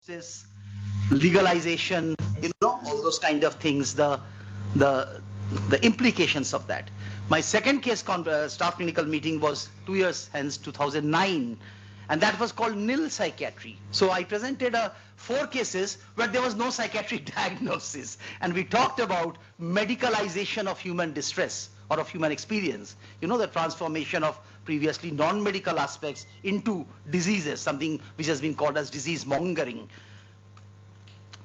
This legalization, all those kind of things, the implications of that. My second case staff clinical meeting was 2 years hence, 2009, and that was called nil psychiatry. So I presented 4 cases where there was no psychiatric diagnosis, and we talked about medicalization of human distress or of human experience. The transformation of previously non-medical aspects into diseases, something which has been called as disease mongering.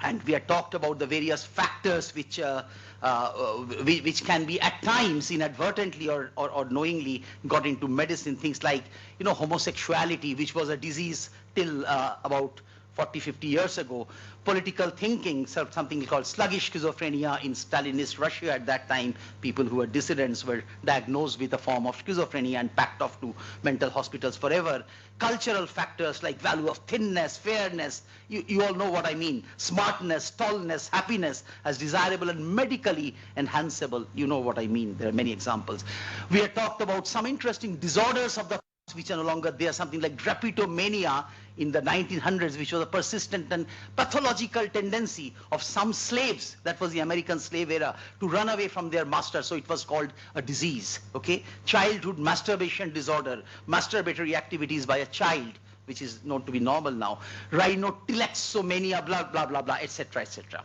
And we had talked about the various factors which can be at times inadvertently or knowingly got into medicine. Things like, homosexuality, which was a disease till about 40, 50 years ago. Political thinking, something called sluggish schizophrenia in Stalinist Russia at that time. People who were dissidents were diagnosed with a form of schizophrenia and packed off to mental hospitals forever. Cultural factors like value of thinness, fairness, you all know what I mean. Smartness, tallness, happiness as desirable and medically enhanceable. You know what I mean. There are many examples. We had talked about some interesting disorders of the which are no longer there, something like drapetomania in the 1900s, which was a persistent and pathological tendency of some slaves, that was the American slave era, to run away from their master, so it was called a disease, okay? Childhood masturbation disorder, masturbatory activities by a child, which is known to be normal now, rhinotilexomania, blah, blah, blah, blah, etc., etc.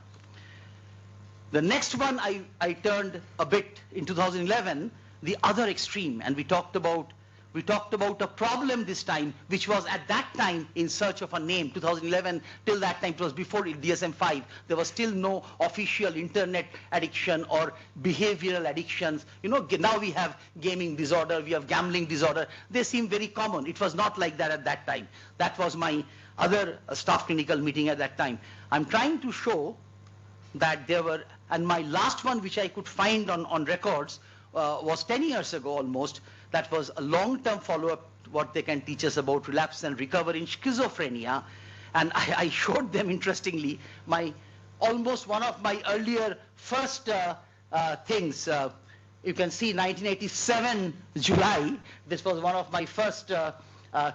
The next one I turned a bit in 2011, the other extreme, and we talked about a problem this time, which was at that time in search of a name. 2011, till that time, it was before DSM-5. There was still no official internet addiction or behavioral addictions. Now we have gaming disorder, we have gambling disorder. They seem very common. It was not like that at that time. That was my other staff clinical meeting at that time. I'm trying to show that there were, and my last one which I could find on records was 10 years ago almost. That was a long-term follow-up, what they can teach us about relapse and recovery in schizophrenia. And I showed them, interestingly, almost one of my earlier first things. You can see 1987, July. This was one of my first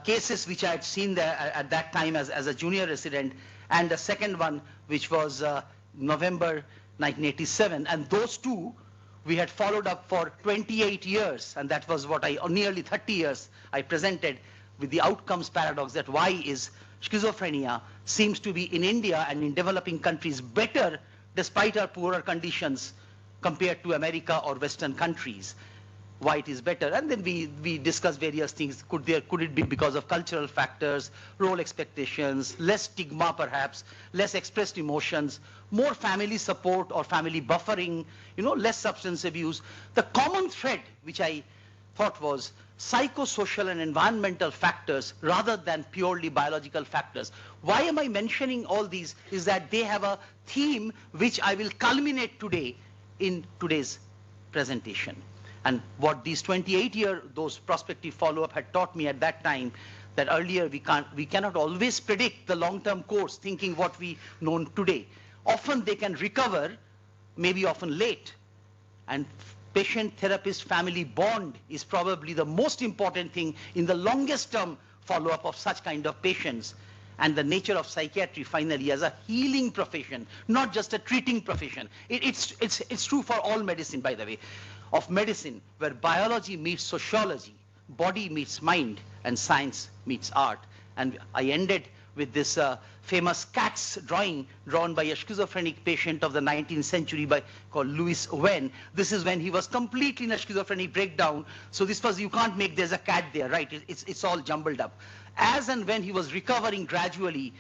cases which I had seen there at that time as a junior resident. And the second one, which was November 1987. And those two, we had followed up for 28 years, and that was what nearly 30 years, I presented with the outcomes paradox that why is schizophrenia seems to be in India and in developing countries better despite our poorer conditions compared to America or Western countries. Why it is better, and then we discuss various things. Could it be because of cultural factors, role expectations, less stigma perhaps, less expressed emotions, more family support or family buffering, less substance abuse. The common thread which I thought was psychosocial and environmental factors rather than purely biological factors. Why am I mentioning all these is that they have a theme which I will culminate today in today's presentation. And what these 28-year, those prospective follow-up had taught me at that time, that earlier we cannot always predict the long-term course, thinking what we know today. Often they can recover, maybe often late. And patient-therapist family bond is probably the most important thing in the longest term follow-up of such kind of patients. And the nature of psychiatry finally as a healing profession, not just a treating profession. It's true for all medicine, by the way. Of medicine, where biology meets sociology, body meets mind, and science meets art. And I ended with this famous cat's drawing drawn by a schizophrenic patient of the 19th century called Louis Owen. This is when he was completely in a schizophrenic breakdown. So this was, you can't make, there's a cat there, right? It's all jumbled up. As and when he was recovering gradually,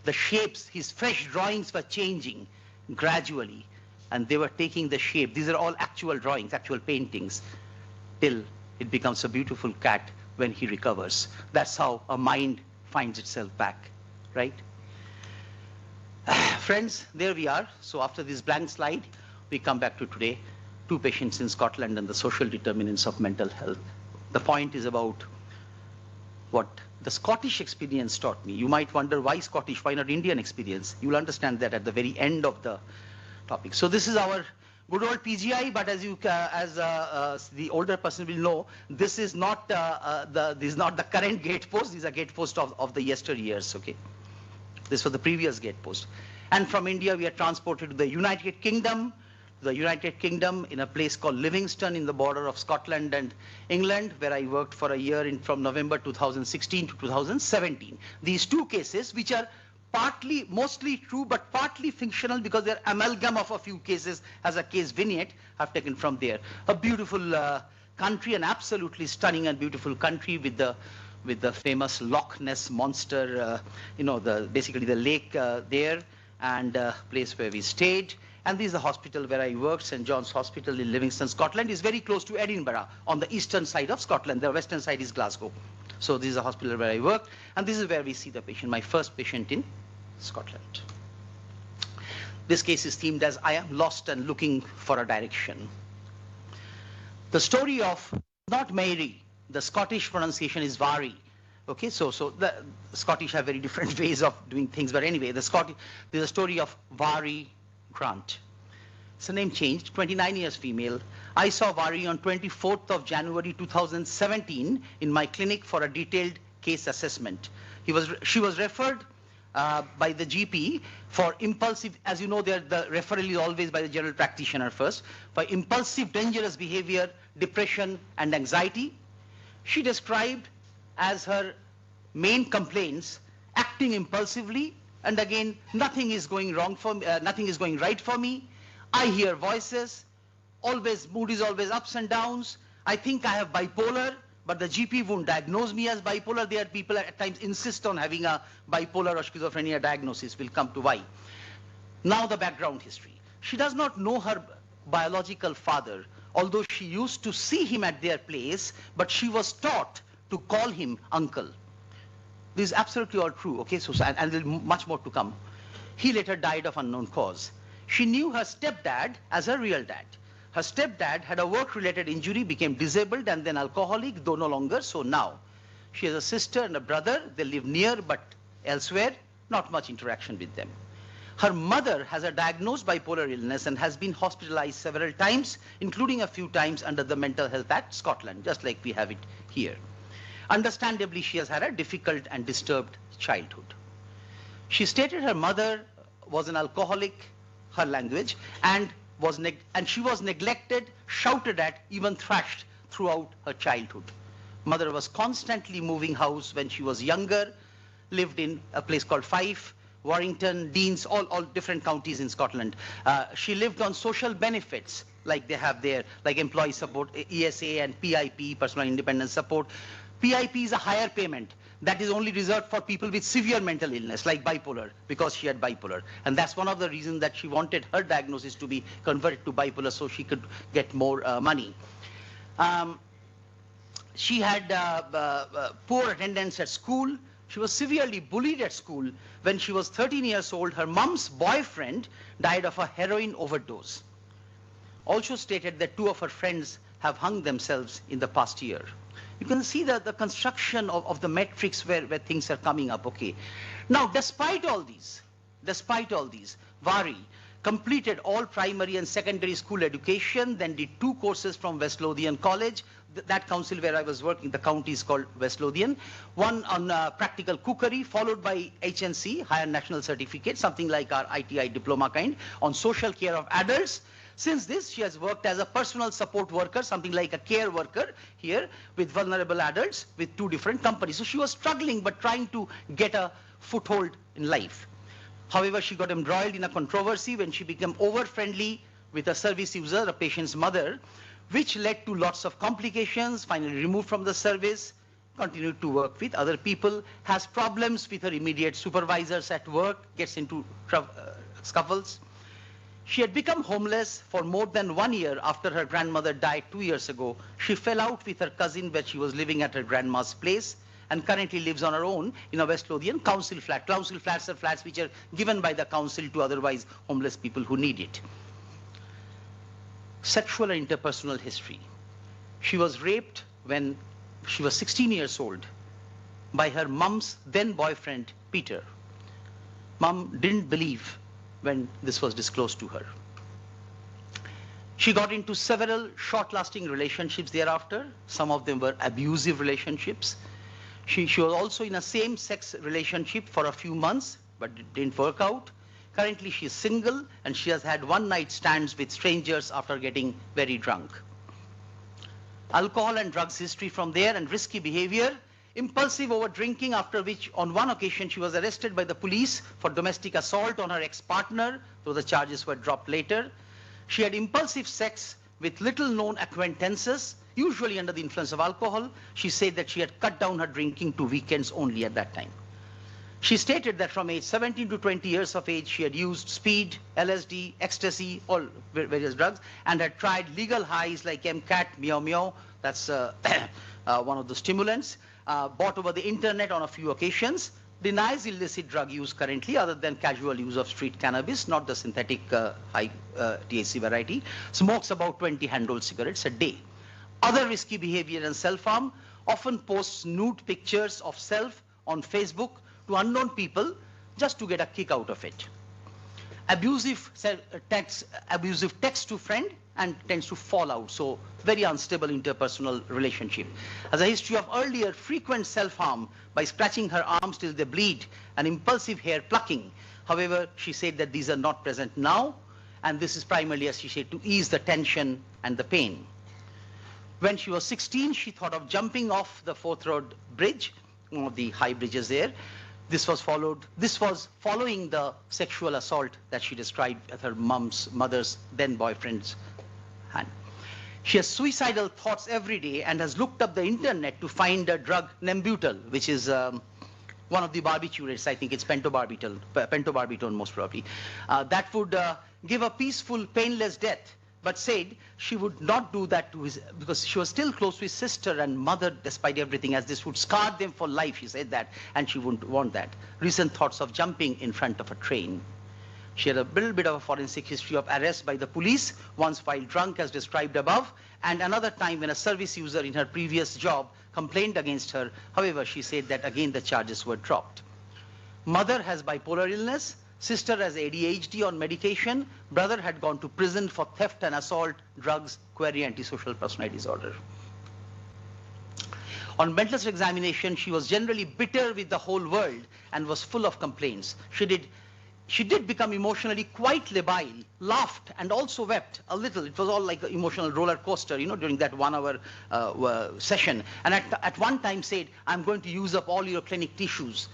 the shapes, his fresh drawings were changing gradually. And they were taking the shape. These are all actual drawings, actual paintings, till it becomes a beautiful cat when he recovers. That's how a mind finds itself back, right? Friends, there we are. So after this blank slide, we come back to today. 2 patients in Scotland and the social determinants of mental health. The point is about what the Scottish experience taught me. You might wonder why Scottish, why not Indian experience? You'll understand that at the very end of the topic. So this is our good old PGI, but as the older person will know, this is not the current gatepost. These are gateposts of the yesteryears. Okay. This was the previous gate post. And from India, we are transported to the United Kingdom, in a place called Livingston in the border of Scotland and England, where I worked for a year from November 2016 to 2017. These two cases, which are mostly true, but partly fictional because they're amalgam of a few cases as a case vignette, I've taken from there. A beautiful country, an absolutely stunning and beautiful country with the famous Loch Ness monster, basically the lake there, and place where we stayed. And this is the hospital where I worked, St. John's Hospital in Livingston, Scotland. Is very close to Edinburgh on the eastern side of Scotland. The western side is Glasgow. So this is the hospital where I worked, and this is where we see the patient, my first patient in Scotland. This case is themed as I am lost and looking for a direction. The story of not Mary, the Scottish pronunciation is Vary. Okay, so the Scottish have very different ways of doing things, but anyway, there's a story of Vary Grant. It's a name changed, 29 years female. I saw Vary on 24th of January 2017 in my clinic for a detailed case assessment. She was referred by the GP for impulsive, as you know, the referral is always by the general practitioner first, for impulsive, dangerous behavior, depression, and anxiety. She described as her main complaints acting impulsively, and again, nothing is going wrong for me, nothing is going right for me. I hear voices, mood is always ups and downs. I think I have bipolar, but the GP won't diagnose me as bipolar. There are people at times insist on having a bipolar or schizophrenia diagnosis. We'll come to why. Now the background history. She does not know her biological father, although she used to see him at their place, but she was taught to call him uncle. This is absolutely all true, okay? And there's much more to come. He later died of unknown cause. She knew her stepdad as her real dad. Her stepdad had a work-related injury, became disabled, and then alcoholic, though no longer so now. She has a sister and a brother. They live near, but elsewhere, not much interaction with them. Her mother has a diagnosed bipolar illness and has been hospitalized several times, including a few times under the Mental Health Act, Scotland, just like we have it here. Understandably, she has had a difficult and disturbed childhood. She stated her mother was an alcoholic, her language, and she was neglected, shouted at, even thrashed throughout her childhood. Mother was constantly moving house when she was younger, lived in a place called Fife, Warrington, Deans, all different counties in Scotland. She lived on social benefits like they have there, like employee support, ESA and PIP, personal independence support. PIP is a higher payment that is only reserved for people with severe mental illness like bipolar, because she had bipolar. And that's one of the reasons that she wanted her diagnosis to be converted to bipolar so she could get more money. She had poor attendance at school. She was severely bullied at school. When she was 13 years old, her mom's boyfriend died of a heroin overdose. Also stated that 2 of her friends have hung themselves in the past year. You can see the construction of the metrics where things are coming up, okay. Now, despite all these, Vary completed all primary and secondary school education, then did 2 courses from West Lothian College. That council where I was working, the county is called West Lothian. One on practical cookery, followed by HNC, Higher National Certificate, something like our ITI diploma kind, on social care of adults. Since this, she has worked as a personal support worker, something like a care worker here with vulnerable adults with 2 different companies. So she was struggling but trying to get a foothold in life. However, she got embroiled in a controversy when she became over-friendly with a service user, a patient's mother, which led to lots of complications, finally removed from the service, continued to work with other people, has problems with her immediate supervisors at work, gets into scuffles. She had become homeless for more than 1 year after her grandmother died 2 years ago. She fell out with her cousin where she was living at her grandma's place and currently lives on her own in a West Lothian council flat. Council flats are flats which are given by the council to otherwise homeless people who need it. Sexual and interpersonal history. She was raped when she was 16 years old by her mom's then boyfriend, Peter. Mom didn't believe when this was disclosed to her. She got into several short-lasting relationships thereafter. Some of them were abusive relationships. She was also in a same-sex relationship for a few months, but it didn't work out. Currently, she is single, and she has had one-night stands with strangers after getting very drunk. Alcohol and drugs history from there, and risky behavior. Impulsive over drinking, after which on one occasion she was arrested by the police for domestic assault on her ex-partner, though the charges were dropped later. She had impulsive sex with little known acquaintances, usually under the influence of alcohol. She said that she had cut down her drinking to weekends only at that time. She stated that from age 17 to 20 years of age, she had used speed, LSD, ecstasy, all various drugs, and had tried legal highs like MCAT, Meow Meow, that's one of the stimulants, bought over the internet on a few occasions, denies illicit drug use currently other than casual use of street cannabis, not the synthetic high THC variety, smokes about 20 hand-rolled cigarettes a day. Other risky behavior and self-harm, often posts nude pictures of self on Facebook to unknown people just to get a kick out of it. Abusive text to friend and tends to fall out, so very unstable interpersonal relationship. Has a history of earlier frequent self-harm by scratching her arms till they bleed and impulsive hair plucking. However, she said that these are not present now, and this is primarily, as she said, to ease the tension and the pain. When she was 16, she thought of jumping off the Fourth Road Bridge, one of the high bridges there. This was following the sexual assault that she described at her mother's then boyfriend's hand. She has suicidal thoughts every day and has looked up the internet to find a drug, Nembutal, which is one of the barbiturates. I think it's pentobarbital most probably. That would give a peaceful, painless death, but said she would not do that to his, because she was still close to his sister and mother despite everything, as this would scar them for life, she said that, and she wouldn't want that. Recent thoughts of jumping in front of a train. She had a little bit of a forensic history of arrest by the police, once while drunk as described above, and another time when a service user in her previous job complained against her. However, she said that again the charges were dropped. Mother has bipolar illness. Sister has ADHD on medication. Brother had gone to prison for theft and assault, drugs, query antisocial personality disorder. On mental examination, she was generally bitter with the whole world and was full of complaints. She did become emotionally quite labile, laughed and also wept a little. It was all like an emotional roller coaster, you know, during that 1 hour session. And at one time said, "I'm going to use up all your clinic tissues."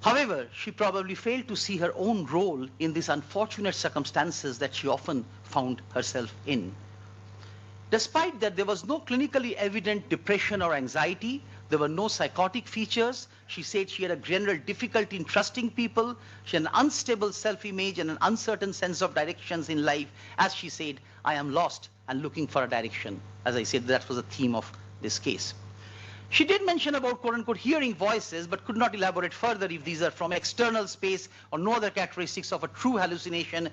However, she probably failed to see her own role in these unfortunate circumstances that she often found herself in. Despite that, there was no clinically evident depression or anxiety. There were no psychotic features. She said she had a general difficulty in trusting people. She had an unstable self-image and an uncertain sense of directions in life. As she said, "I am lost and looking for a direction." As I said, that was the theme of this case. She did mention about quote-unquote hearing voices, but could not elaborate further if these are from external space or no other characteristics of a true hallucination.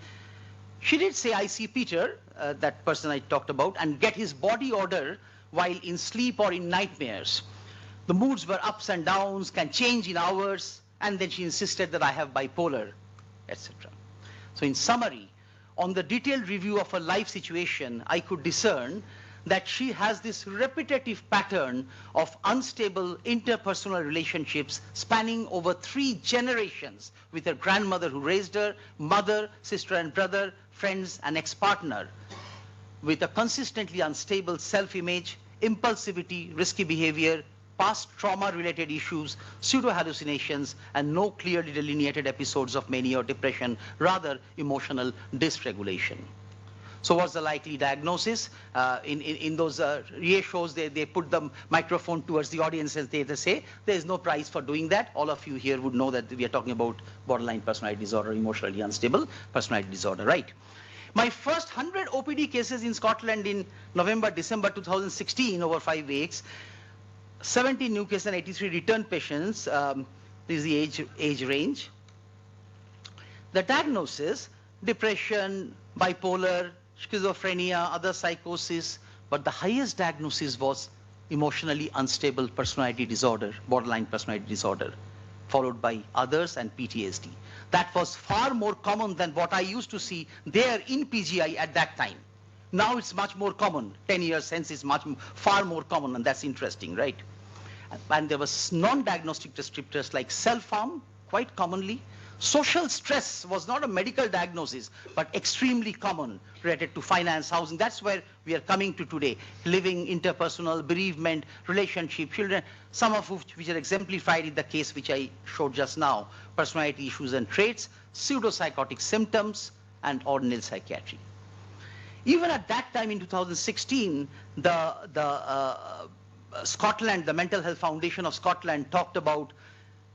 She did say, "I see Peter," that person I talked about, "and get his body odor while in sleep or in nightmares. The moods were ups and downs, can change in hours," and then she insisted that I have bipolar, etc. So in summary, on the detailed review of her life situation, I could discern that she has this repetitive pattern of unstable interpersonal relationships spanning over 3 generations with her grandmother who raised her, mother, sister and brother, friends and ex-partner, with a consistently unstable self-image, impulsivity, risky behavior, past trauma-related issues, pseudo-hallucinations, and no clearly delineated episodes of mania or depression, rather emotional dysregulation. So what's the likely diagnosis? In those REA shows, they put the microphone towards the audience as they say, there is no prize for doing that. All of you here would know that we are talking about borderline personality disorder, emotionally unstable personality disorder, right? My first 100 OPD cases in Scotland in November, December 2016 over 5 weeks, 70 new cases and 83 return patients. This is the age range. The diagnosis, depression, bipolar, schizophrenia, other psychosis, but the highest diagnosis was emotionally unstable personality disorder, borderline personality disorder, followed by others and PTSD. That was far more common than what I used to see there in PGI at that time. Now it's much more common. 10 years since it's far more common, and that's interesting, right? And there was non-diagnostic descriptors like self-harm, quite commonly. Social stress was not a medical diagnosis, but extremely common, related to finance, housing. That's where we are coming to today. Living, interpersonal, bereavement, relationship, children, some of which are exemplified in the case which I showed just now, personality issues and traits, pseudopsychotic symptoms, and ordinal psychiatry. Even at that time in 2016, Scotland, the Mental Health Foundation of Scotland talked about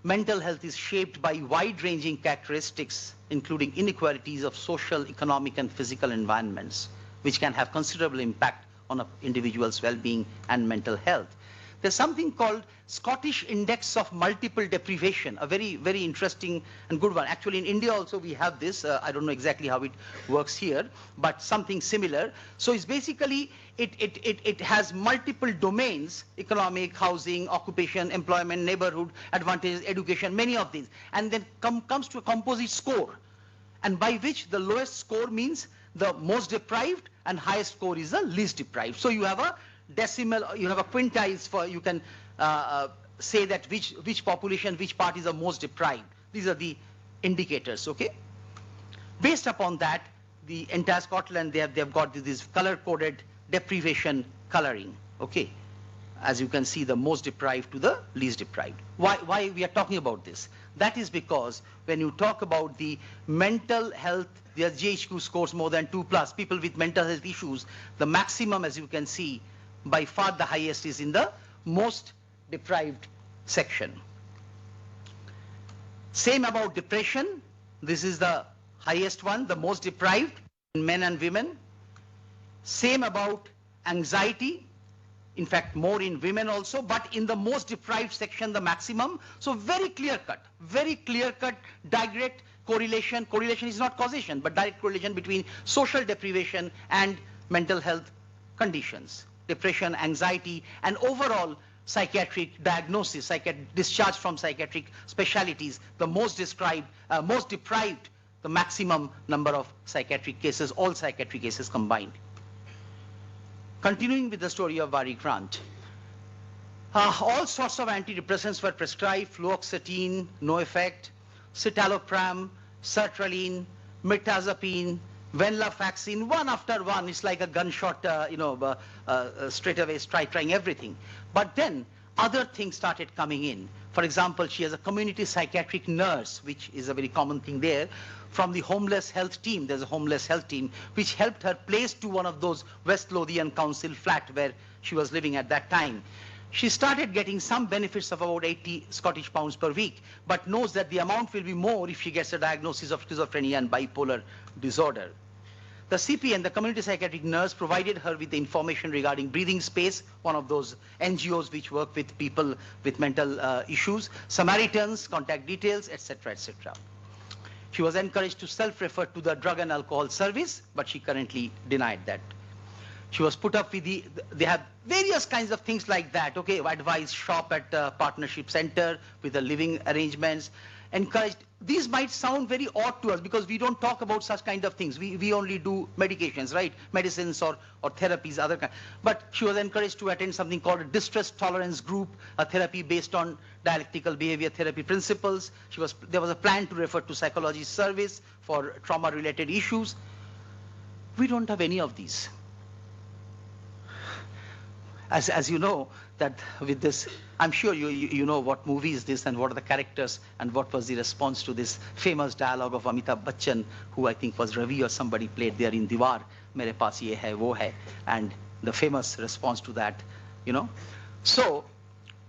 mental health is shaped by wide-ranging characteristics, including inequalities of social, economic, and physical environments, which can have considerable impact on an individual's well-being and mental health. There's something called Scottish Index of Multiple Deprivation, a very, very interesting and good one. Actually, in India also we have this. I don't know exactly how it works here, but something similar. So it's basically, it has multiple domains: economic, housing, occupation, employment, neighborhood, advantages, education, many of these. And then comes to a composite score, and by which the lowest score means the most deprived, and highest score is the least deprived. So you have a decimal, you have a quintiles for, you can say that which population, which part is the most deprived. These are the indicators, okay? Based upon that, the entire Scotland, they have got this color-coded deprivation coloring, okay? As you can see, the most deprived to the least deprived. Why we are talking about this? That is because when you talk about the mental health, the GHQ scores more than 2+, people with mental health issues, the maximum, as you can see, by far the highest is in the most deprived section. Same about depression. This is the highest one, the most deprived in men and women. Same about anxiety. In fact, more in women also, but in the most deprived section, the maximum. So very clear-cut, direct correlation. Correlation is not causation, but direct correlation between social deprivation and mental health conditions. Depression, anxiety, and overall psychiatric diagnosis, discharge from psychiatric specialties, the most deprived, the maximum number of psychiatric cases, all psychiatric cases combined. Continuing with the story of Barry Grant. All sorts of antidepressants were prescribed: fluoxetine, no effect; citalopram, sertraline, mirtazapine, venlafaxine, one after one. It's like a gunshot, straight away trying everything. But then other things started coming in. For example, she has a community psychiatric nurse, which is a very common thing there, from the homeless health team. There's a homeless health team which helped her place to one of those West Lothian Council flat where she was living at that time. She started getting some benefits of about 80 Scottish pounds per week, but knows that the amount will be more if she gets a diagnosis of schizophrenia and bipolar disorder. The CPN, the community psychiatric nurse, provided her with the information regarding Breathing Space, one of those NGOs which work with people with mental issues, Samaritans, contact details, etc., etc. She was encouraged to self-refer to the drug and alcohol service, but she currently denied that. She was put up with they have various kinds of things like that, okay, advice, shop at partnership center with the living arrangements, encouraged. These might sound very odd to us because we don't talk about such kind of things. We only do medications, right? Medicines or therapies, other kind. But she was encouraged to attend something called a distress tolerance group, a therapy based on dialectical behavior therapy principles. There was a plan to refer to psychology service for trauma-related issues. We don't have any of these. As you know, that with this, I'm sure you know what movie is this and what are the characters and what was the response to this famous dialogue of Amitabh Bachchan, who I think was Ravi or somebody played there in Diwar, mere paas ye hai, wo hai, and the famous response to that, you know. So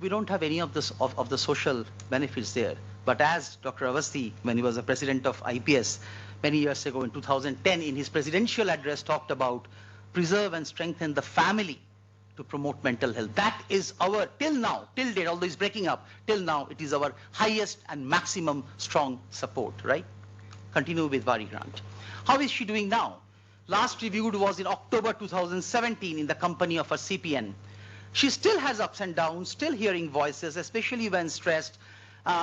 we don't have any of this of the social benefits there. But as Dr. Awasthi, when he was the president of IPS many years ago in 2010, in his presidential address talked about preserve and strengthen the family to promote mental health. That is our, till now, till date, although it's breaking up, till now it is our highest and maximum strong support, right? Continue with Barry Grant. How is she doing now? Last reviewed was in October 2017 in the company of her CPN. She still has ups and downs, still hearing voices, especially when stressed,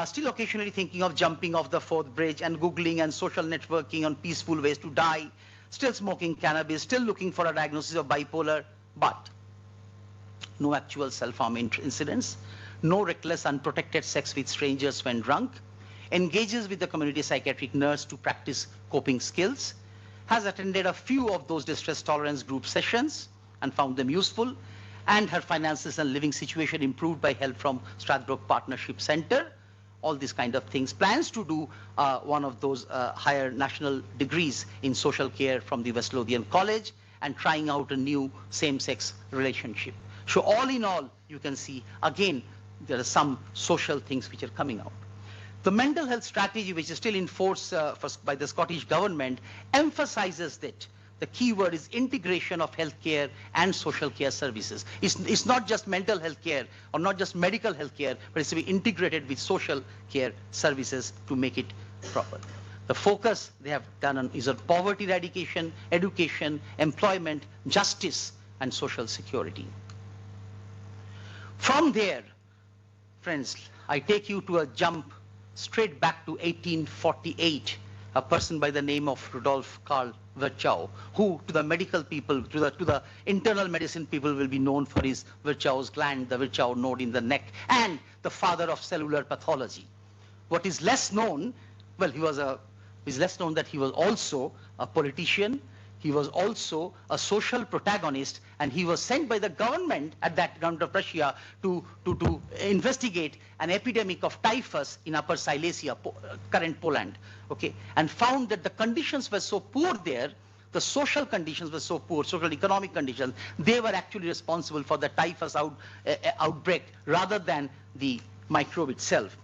still occasionally thinking of jumping off the fourth bridge and Googling and social networking on peaceful ways to die, still smoking cannabis, still looking for a diagnosis of bipolar, but no actual self-harm incidents, no reckless, unprotected sex with strangers when drunk, engages with the community psychiatric nurse to practice coping skills, has attended a few of those distress tolerance group sessions and found them useful, and her finances and living situation improved by help from Stradbroke Partnership Center, all these kind of things. Plans to do one of those higher national degrees in social care from the West Lothian College, and trying out a new same-sex relationship. So all in all, you can see, again, there are some social things which are coming out. The mental health strategy, which is still in force by the Scottish government, emphasizes that the key word is integration of healthcare and social care services. It's not just mental health care or not just medical health care, but it's to be integrated with social care services to make it proper. The focus they have done on is on poverty eradication, education, employment, justice, and social security. From there, friends, I take you to a jump straight back to 1848, a person by the name of Rudolf Karl Virchow, who to the medical people, to the internal medicine people, will be known for his Virchow's gland, the Virchow node in the neck, and the father of cellular pathology. What is less known, well, it's less known that he was also a politician, he was also a social protagonist, and he was sent by the government at that government of Russia to investigate an epidemic of typhus in Upper Silesia, current Poland, okay, and found that the conditions were so poor there, the social conditions were so poor, social economic conditions, they were actually responsible for the typhus outbreak rather than the microbe itself.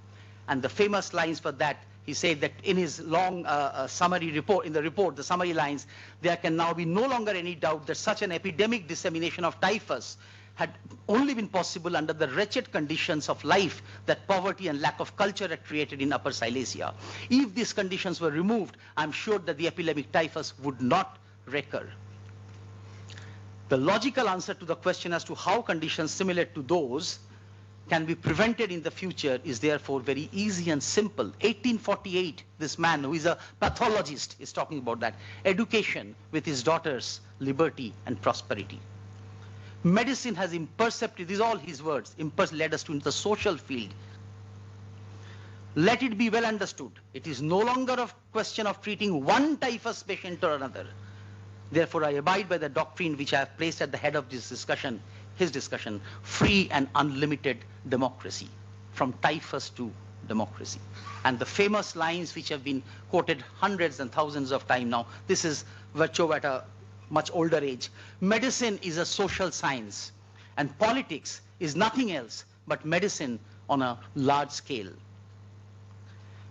And the famous lines for that, he said that in his long summary report, in the report, the summary lines, there can now be no longer any doubt that such an epidemic dissemination of typhus had only been possible under the wretched conditions of life that poverty and lack of culture had created in Upper Silesia. If these conditions were removed, I'm sure that the epidemic typhus would not recur. The logical answer to the question as to how conditions similar to those can be prevented in the future is therefore very easy and simple. 1848, this man who is a pathologist is talking about that. Education with his daughters, liberty and prosperity. Medicine has imperceptibly, these are all his words, led us to the social field. Let it be well understood, it is no longer a question of treating one typhus patient or another. Therefore, I abide by the doctrine which I have placed at the head of this discussion, his discussion, free and unlimited democracy, from typhus to democracy. And the famous lines which have been quoted hundreds and thousands of times now, this is Virchow at a much older age. Medicine is a social science, and politics is nothing else but medicine on a large scale.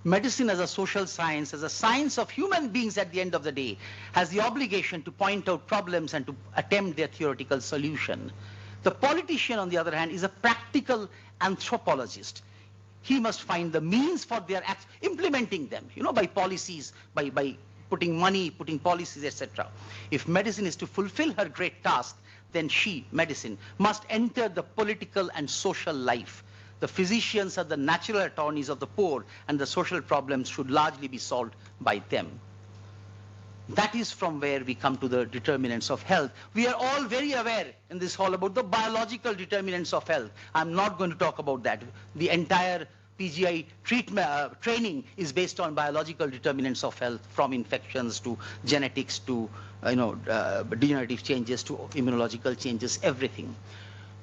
Medicine as a social science, as a science of human beings at the end of the day, has the obligation to point out problems and to attempt their theoretical solution. The politician, on the other hand, is a practical anthropologist. He must find the means for their implementing them, by policies, by putting money, putting policies, etc. If medicine is to fulfill her great task, then she, medicine, must enter the political and social life. The physicians are the natural attorneys of the poor, and the social problems should largely be solved by them. That is from where we come to the determinants of health. We are all very aware in this hall about the biological determinants of health. I'm not going to talk about that. The entire PGI training is based on biological determinants of health, from infections to genetics to degenerative changes to immunological changes, everything.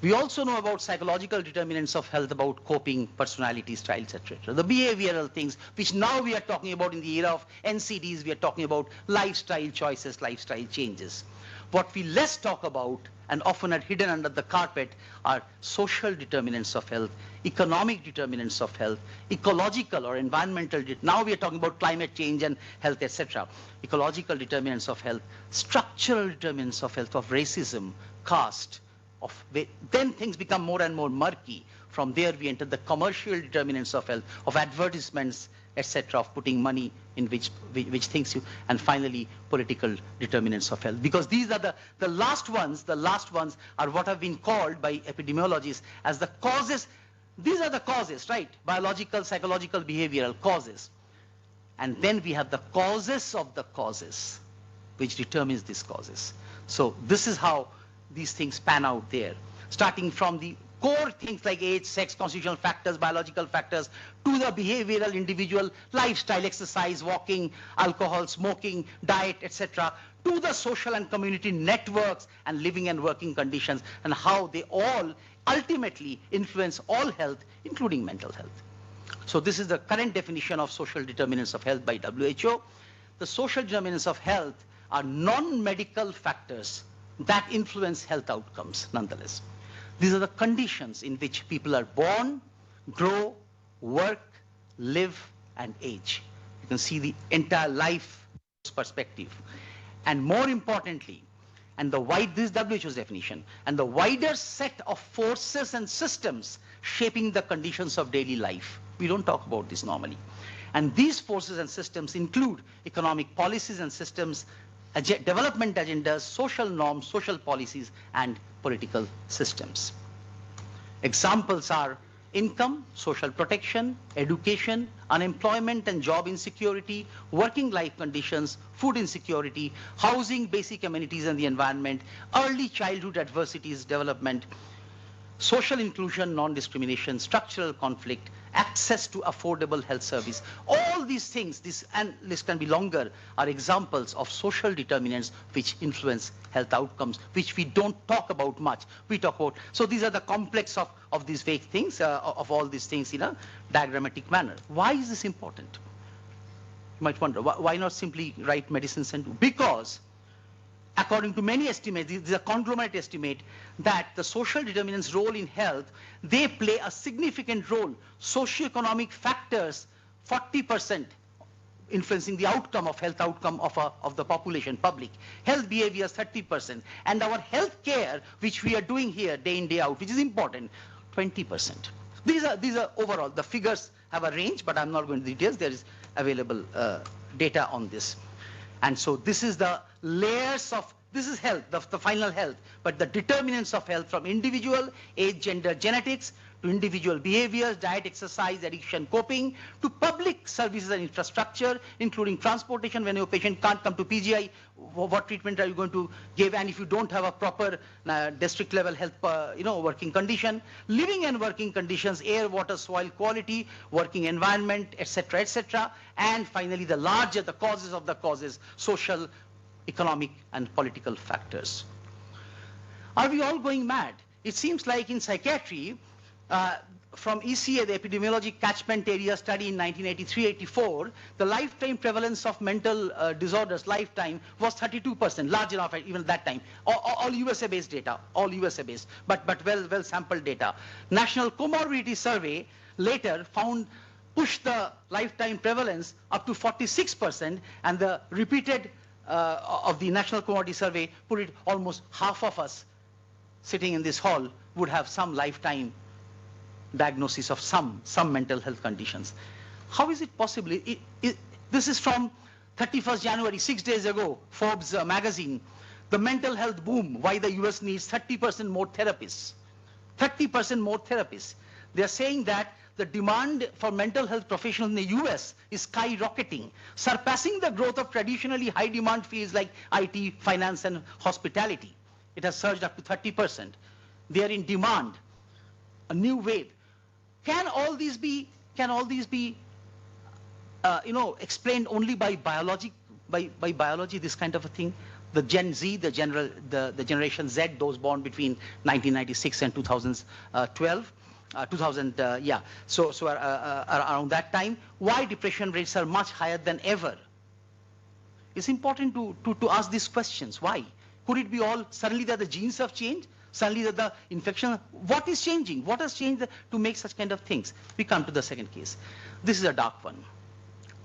We also know about psychological determinants of health, about coping, personality styles, etc. The behavioral things, which now we are talking about in the era of NCDs, we are talking about lifestyle choices, lifestyle changes. What we less talk about, and often are hidden under the carpet, are social determinants of health, economic determinants of health, ecological or environmental, now we are talking about climate change and health, etc. Ecological determinants of health, structural determinants of health, of racism, caste, then things become more and more murky. From there we enter the commercial determinants of health, of advertisements, etc., of putting money in which things you, and finally political determinants of health. Because these are the last ones are what have been called by epidemiologists as the causes. These are the causes, right? Biological, psychological, behavioral causes. And then we have the causes of the causes, which determines these causes. So this is how these things pan out there, starting from the core things like age, sex, constitutional factors, biological factors, to the behavioral, individual, lifestyle, exercise, walking, alcohol, smoking, diet, etc., to the social and community networks and living and working conditions, and how they all ultimately influence all health, including mental health. So this is the current definition of social determinants of health by WHO. The social determinants of health are non-medical factors that influence health outcomes nonetheless. These are the conditions in which people are born, grow, work, live, and age. You can see the entire life perspective. And more importantly, and this is WHO's definition, and the wider set of forces and systems shaping the conditions of daily life. We don't talk about this normally. And these forces and systems include economic policies and systems, development agendas, social norms, social policies, and political systems. Examples are income, social protection, education, unemployment and job insecurity, working life conditions, food insecurity, housing, basic amenities and the environment, early childhood adversities, development, social inclusion, non-discrimination, structural conflict, access to affordable health service. All these things, and list can be longer, are examples of social determinants which influence health outcomes, which we don't talk about much. We talk about, so these are the complex of these vague things, of all these things in a diagrammatic manner. Why is this important? You might wonder, why not simply write medicine center? Because according to many estimates, this is a conglomerate estimate, that the social determinants' role in health, they play a significant role. Socioeconomic factors, 40% influencing the outcome of health outcome of the population, public. Health behaviors, 30%. And our health care, which we are doing here day in, day out, which is important, 20%. These are overall. The figures have a range, but I'm not going to details. There is available data on this. And so this is the layers of, this is health, the final health, but the determinants of health from individual, age, gender, genetics, to individual behaviors, diet, exercise, addiction, coping, to public services and infrastructure, including transportation. When your patient can't come to PGI, what treatment are you going to give? And if you don't have a proper district level health working condition, living and working conditions, air, water, soil quality, working environment, etc., etc. And finally, the larger the causes of the causes, social, economic, and political factors. Are we all going mad? It seems like in psychiatry, from ECA, the epidemiologic catchment area study in 1983-84, the lifetime prevalence of mental disorders, lifetime, was 32%, large enough even at that time. All USA-based data, all USA-based, but well sampled data. National Comorbidity Survey later pushed the lifetime prevalence up to 46%, and the repeated of the National Comorbidity Survey put it almost half of us sitting in this hall would have some lifetime diagnosis of some mental health conditions. How is it possible? This is from 31st January, 6 days ago, Forbes magazine. The mental health boom, why the US needs 30% more therapists. 30% more therapists. They are saying that the demand for mental health professionals in the US is skyrocketing, surpassing the growth of traditionally high demand fields like IT, finance, and hospitality. It has surged up to 30%. They are in demand, a new wave. Can all these be explained only by biology, by biology, this kind of a thing? The Gen Z, the Generation Z, those born between 1996 and 2012, so around that time, why depression rates are much higher than ever? It's important to ask these questions. Why? Could it be all suddenly that the genes have changed? Suddenly that the infection, what is changing? What has changed to make such kind of things? We come to the second case. This is a dark one.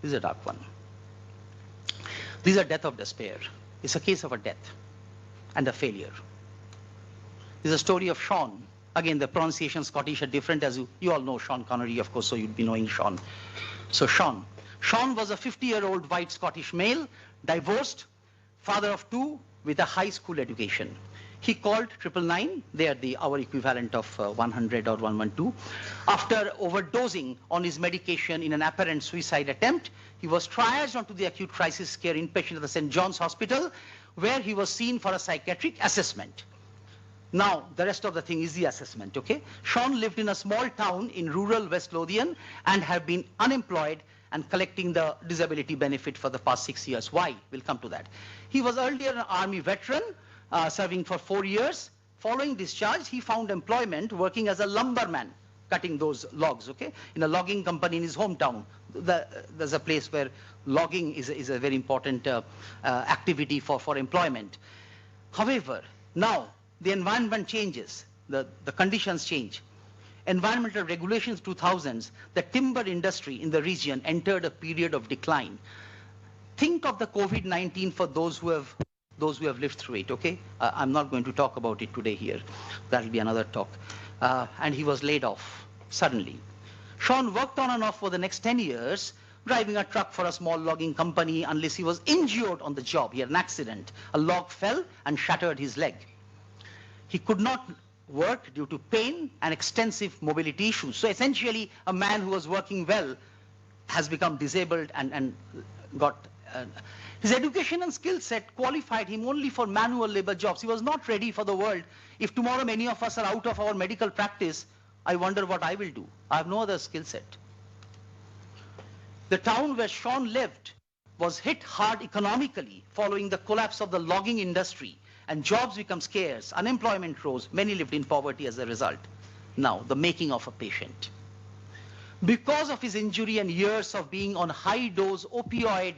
This is a dark one. This is a death of despair. It's a case of a death and a failure. This is a story of Sean. Again, the pronunciation Scottish are different, as you all know Sean Connery, of course, so you'd be knowing Sean. So Sean was a 50-year-old white Scottish male, divorced, father of two, with a high school education. He called 999, they are our equivalent of 100 or 112. After overdosing on his medication in an apparent suicide attempt, he was triaged onto the acute crisis care inpatient at the St. John's Hospital, where he was seen for a psychiatric assessment. Now, the rest of the thing is the assessment, okay? Sean lived in a small town in rural West Lothian and had been unemployed and collecting the disability benefit for the past 6 years. Why? We'll come to that. He was earlier an army veteran, serving for 4 years. Following discharge, he found employment working as a lumberman, cutting those logs, okay, in a logging company in his hometown. There's a place where logging is a very important activity for employment. However, now the environment changes, the conditions change. Environmental regulations 2000s, the timber industry in the region entered a period of decline. Think of the COVID-19 for those who have lived through it, okay? I'm not going to talk about it today here. That'll be another talk. And he was laid off suddenly. Sean worked on and off for the next 10 years, driving a truck for a small logging company unless he was injured on the job. He had an accident. A log fell and shattered his leg. He could not work due to pain and extensive mobility issues. So essentially, a man who was working well has become disabled and got... his education and skill set qualified him only for manual labor jobs. He was not ready for the world. If tomorrow many of us are out of our medical practice, I wonder what I will do. I have no other skill set. The town where Sean lived was hit hard economically following the collapse of the logging industry, and jobs become scarce, unemployment rose, many lived in poverty as a result. Now, the making of a patient. Because of his injury and years of being on high-dose opioid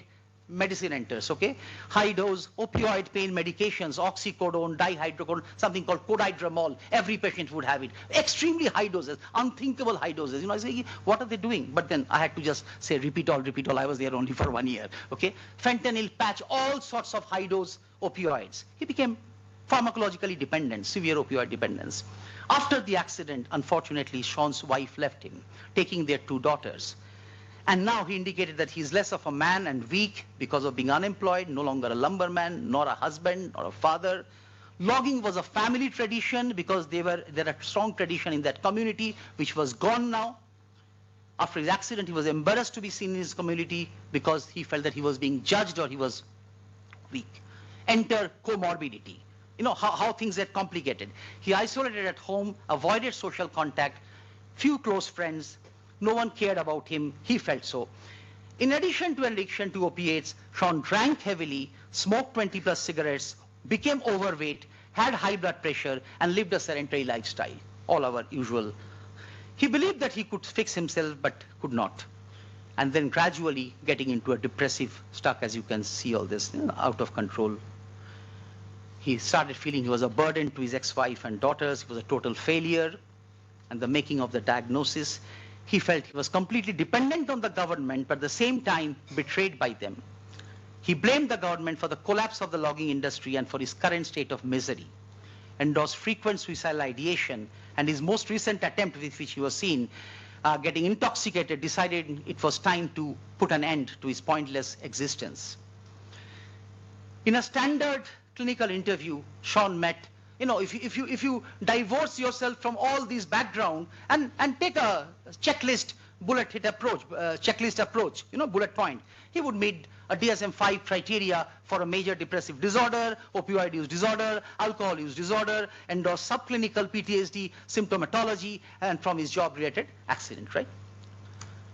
medicine enters, okay? High-dose opioid pain medications, oxycodone, dihydrocodone, something called codidramol. Every patient would have it. Extremely high doses, unthinkable high doses. You know, I say, what are they doing? But then I had to just say, repeat all. I was there only for 1 year, okay? Fentanyl patch, all sorts of high-dose opioids. He became pharmacologically dependent, severe opioid dependence. After the accident, unfortunately, Sean's wife left him, taking their 2 daughters. And now he indicated that he's less of a man and weak because of being unemployed, no longer a lumberman, nor a husband, or a father. Logging was a family tradition because there a strong tradition in that community, which was gone now. After his accident, he was embarrassed to be seen in his community because he felt that he was being judged or he was weak. Enter comorbidity. You know how things get complicated. He isolated at home, avoided social contact, few close friends. No one cared about him. He felt so. In addition to an addiction to opiates, Sean drank heavily, smoked 20+ cigarettes, became overweight, had high blood pressure, and lived a sedentary lifestyle. All our usual. He believed that he could fix himself, but could not. And then gradually getting into a depressive stuck, as you can see all this, you know, out of control. He started feeling he was a burden to his ex-wife and daughters. He was a total failure. And the making of the diagnosis, he felt he was completely dependent on the government, but at the same time betrayed by them. He blamed the government for the collapse of the logging industry and for his current state of misery, endorsed frequent suicidal ideation, and his most recent attempt with which he was seen, getting intoxicated, decided it was time to put an end to his pointless existence. In a standard clinical interview, Sean met, you know, if you divorce yourself from all these background and take a checklist, bullet approach, you know, bullet point, he would meet a DSM-5 criteria for a major depressive disorder, opioid use disorder, alcohol use disorder, endorse subclinical PTSD symptomatology, and from his job-related accident, right?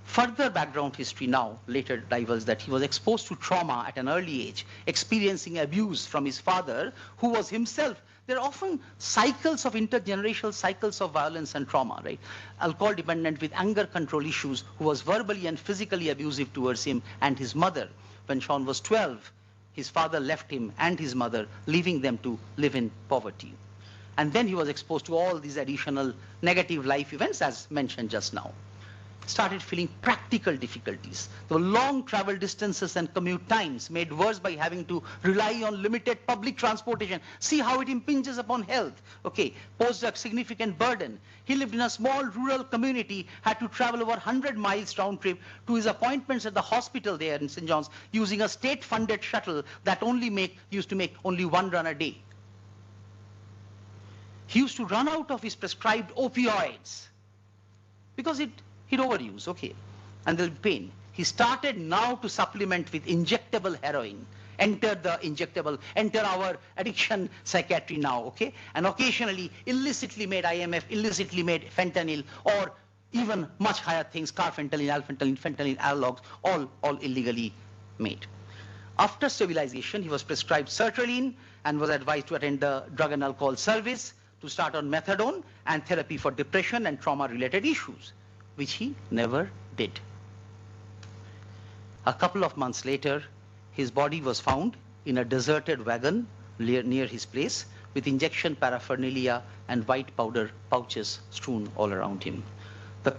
Further background history now later divulged that he was exposed to trauma at an early age, experiencing abuse from his father, who was himself. There are often cycles of intergenerational cycles of violence and trauma, right? Alcohol dependent with anger control issues, who was verbally and physically abusive towards him and his mother. When Sean was 12, his father left him and his mother, leaving them to live in poverty. And then he was exposed to all these additional negative life events, as mentioned just now. Started feeling practical difficulties. There were long travel distances and commute times made worse by having to rely on limited public transportation. See how it impinges upon health. Okay, posed a significant burden. He lived in a small rural community, had to travel over 100 miles round trip to his appointments at the hospital there in St. John's using a state-funded shuttle that used to make only 1 run a day. He used to run out of his prescribed opioids because he'd overuse, okay, and there'll be pain. He started now to supplement with injectable heroin, enter the injectable, enter our addiction psychiatry now, okay? And occasionally illicitly made IMF, illicitly made fentanyl, or even much higher things, carfentanil, alfentanil, fentanyl analogs, all illegally made. After stabilization, he was prescribed sertraline and was advised to attend the drug and alcohol service, to start on methadone and therapy for depression and trauma-related issues, which he never did. A couple of months later, his body was found in a deserted wagon near his place with injection paraphernalia and white powder pouches strewn all around him.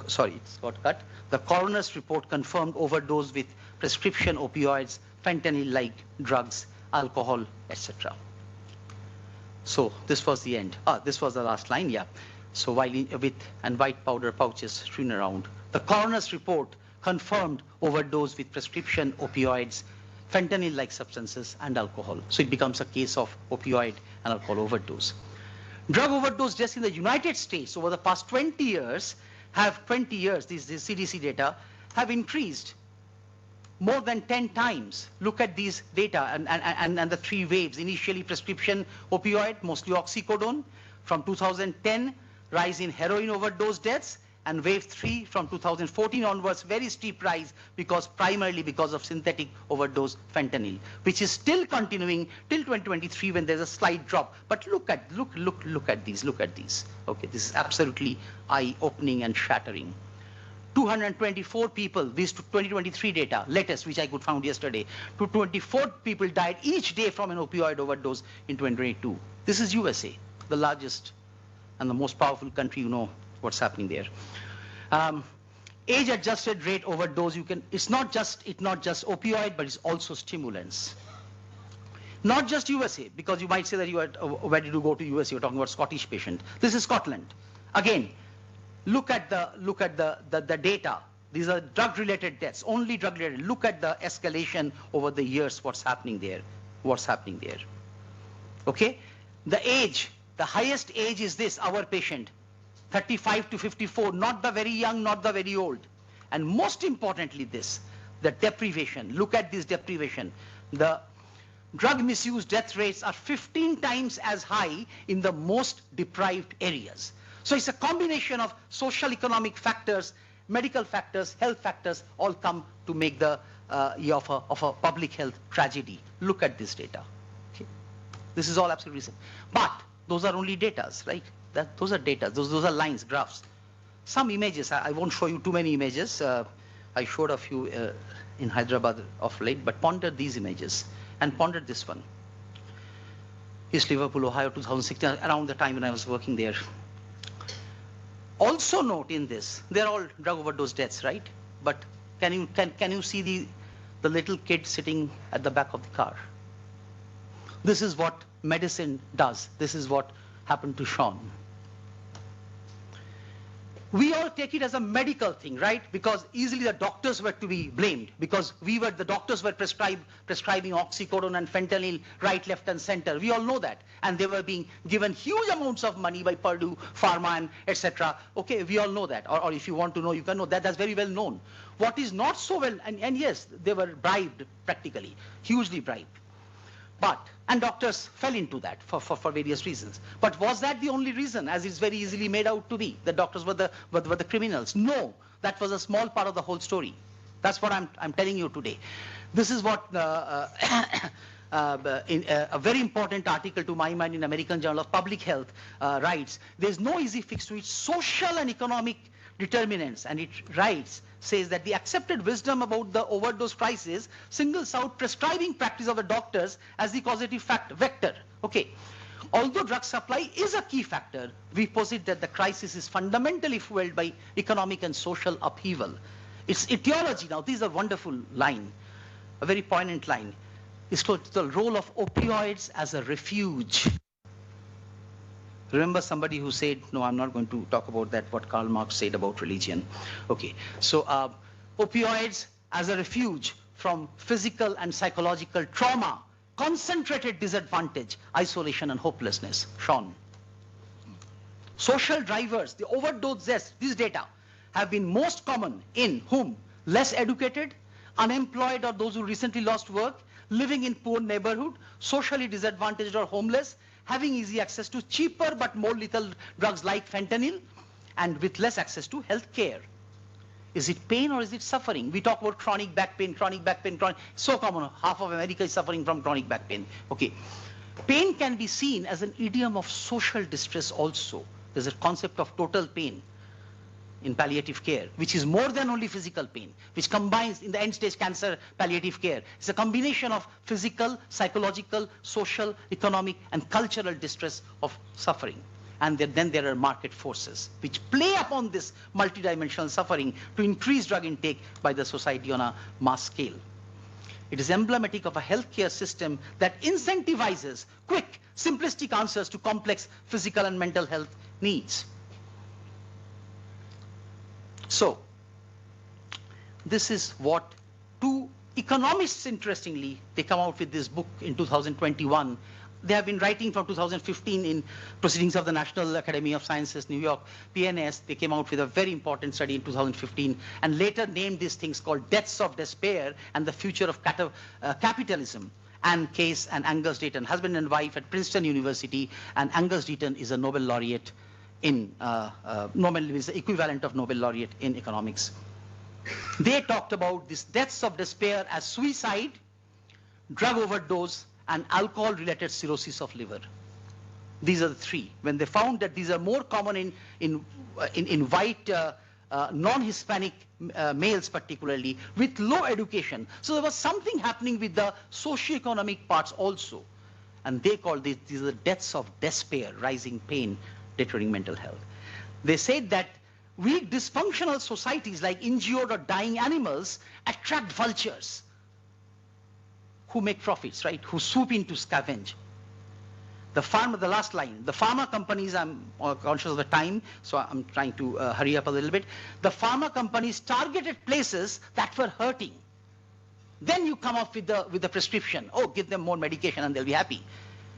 Sorry, it's got cut. The coroner's report confirmed overdose with prescription opioids, fentanyl-like drugs, alcohol, etc. So this was the end. This was the last line, yeah. So while with white powder pouches strewn around, the coroner's report confirmed overdose with prescription opioids, fentanyl-like substances, and alcohol. So it becomes a case of opioid and alcohol overdose. Drug overdose deaths in the United States over the past 20 years these CDC data have increased more than 10 times. Look at these data and the three waves. Initially prescription opioid, mostly oxycodone. From 2010, rise in heroin overdose deaths. And wave 3 from 2014 onwards, very steep rise primarily because of synthetic overdose fentanyl, which is still continuing till 2023 when there's a slight drop. But look at these. Okay, this is absolutely eye-opening and shattering. 224 people, these 2023 data, latest, which I could found yesterday, 224 people died each day from an opioid overdose in 2022. This is USA, the largest and the most powerful country, you know what's happening there. Age-adjusted rate overdose, it's not just opioid, but it's also stimulants. Not just USA, because you might say that you are, where did you go to USA? You're talking about Scottish patient. This is Scotland. Again, look at the data. These are drug-related deaths, only drug-related. Look at the escalation over the years, what's happening there. Okay? The highest age is this, our patient, 35 to 54, not the very young, not the very old. And most importantly this, the deprivation. Look at this deprivation. The drug misuse death rates are 15 times as high in the most deprived areas. So it's a combination of social economic factors, medical factors, health factors, all come to make the of a public health tragedy. Look at this data. Okay. This is all absolutely recent. But those are only data, right? Those are data, those are lines, graphs. Some images, I won't show you too many images. I showed a few in Hyderabad of late, but ponder these images and ponder this one. East Liverpool, Ohio, 2016, around the time when I was working there. Also note in this, they're all drug overdose deaths, right? But can you see the little kid sitting at the back of the car? This is what medicine does. This is what happened to Sean. We all take it as a medical thing, right? Because easily the doctors were to be blamed, because the doctors were prescribing oxycodone and fentanyl right, left, and center. We all know that. And they were being given huge amounts of money by Purdue, Pharma, and etc. Okay, we all know that. Or if you want to know, you can know that. That's very well known. What is not so well, and yes, they were bribed practically, hugely bribed. And doctors fell into that for various reasons. But was that the only reason, as it's very easily made out to be? The doctors were the criminals. No, that was a small part of the whole story. That's what I'm telling you today. This is what in a very important article to my mind in American Journal of Public Health writes, there's no easy fix to it. Social and economic determinants, and it says that the accepted wisdom about the overdose crisis singles out prescribing practice of the doctors as the causative vector. Okay. Although drug supply is a key factor, we posit that the crisis is fundamentally fueled by economic and social upheaval. Its etiology, now this is a wonderful line, a very poignant line, is called the role of opioids as a refuge. Remember somebody who said, no, I'm not going to talk about that, what Karl Marx said about religion. Okay, so opioids as a refuge from physical and psychological trauma, concentrated disadvantage, isolation, and hopelessness. Sean. Social drivers, the overdose deaths, these data have been most common in whom? Less educated, unemployed, or those who recently lost work, living in poor neighborhood, socially disadvantaged or homeless, having easy access to cheaper but more lethal drugs like fentanyl, and with less access to health care. Is it pain or is it suffering? We talk about chronic back pain, so common. Half of America is suffering from chronic back pain. Okay. Pain can be seen as an idiom of social distress also. There's a concept of total pain in palliative care, which is more than only physical pain, which combines in the end-stage cancer palliative care. It's a combination of physical, psychological, social, economic, and cultural distress of suffering. And then there are market forces which play upon this multidimensional suffering to increase drug intake by the society on a mass scale. It is emblematic of a healthcare system that incentivizes quick, simplistic answers to complex physical and mental health needs. So, this is what two economists, interestingly, they come out with this book in 2021. They have been writing from 2015 in Proceedings of the National Academy of Sciences, New York, PNS. They came out with a very important study in 2015 and later named these things called Deaths of Despair and the Future of Capitalism. Anne Case and Angus Deaton, husband and wife at Princeton University, and Angus Deaton is a Nobel laureate in, is the equivalent of Nobel laureate in economics. They talked about these deaths of despair as suicide, drug overdose, and alcohol-related cirrhosis of liver. These are the three. When they found that these are more common in white, non-Hispanic males particularly, with low education. So there was something happening with the socioeconomic parts also. And they called these are the deaths of despair, rising pain, deteriorating mental health. They said that weak dysfunctional societies like injured or dying animals attract vultures who make profits, right? Who swoop in to scavenge. The last line, the pharma companies, I'm conscious of the time, so I'm trying to hurry up a little bit. The pharma companies targeted places that were hurting. Then you come up with the prescription. Oh, give them more medication and they'll be happy.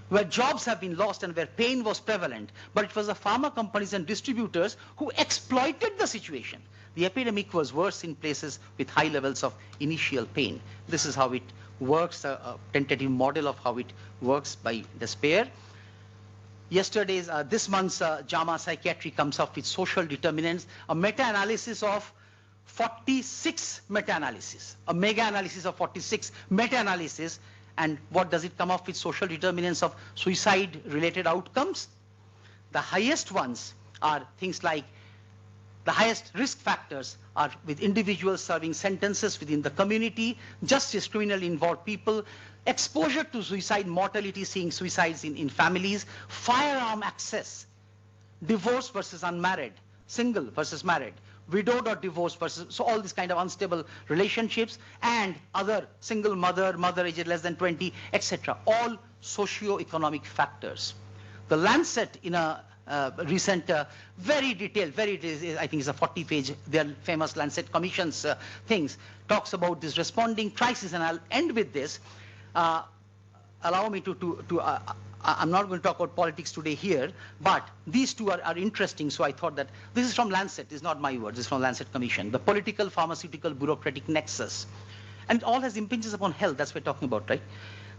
Where jobs have been lost and where pain was prevalent, but it was the pharma companies and distributors who exploited the situation. The epidemic was worse in places with high levels of initial pain. This is how it works, a tentative model of how it works by despair. Yesterday's, this month's JAMA Psychiatry comes up with social determinants, a meta-analysis of 46 meta-analysis, a mega-analysis of 46 meta-analysis. And what does it come up with? Social determinants of suicide-related outcomes. The highest ones are things like, the highest risk factors are with individuals serving sentences within the community, justice criminally involved people, exposure to suicide, mortality, seeing suicides in families, firearm access, divorce versus unmarried, single versus married, widowed or divorced versus, so all these kind of unstable relationships, and other single mother aged less than 20, etc. All socio-economic factors. The Lancet in a recent, very detailed, I think it's a 40-page, their famous Lancet Commission's things, talks about this responding crisis, and I'll end with this. Allow me I'm not going to talk about politics today here, but these two are interesting, so I thought that this is from Lancet, this is not my words, this is from Lancet Commission, the political, pharmaceutical, bureaucratic nexus. And it all has impinges upon health, that's what we're talking about, right?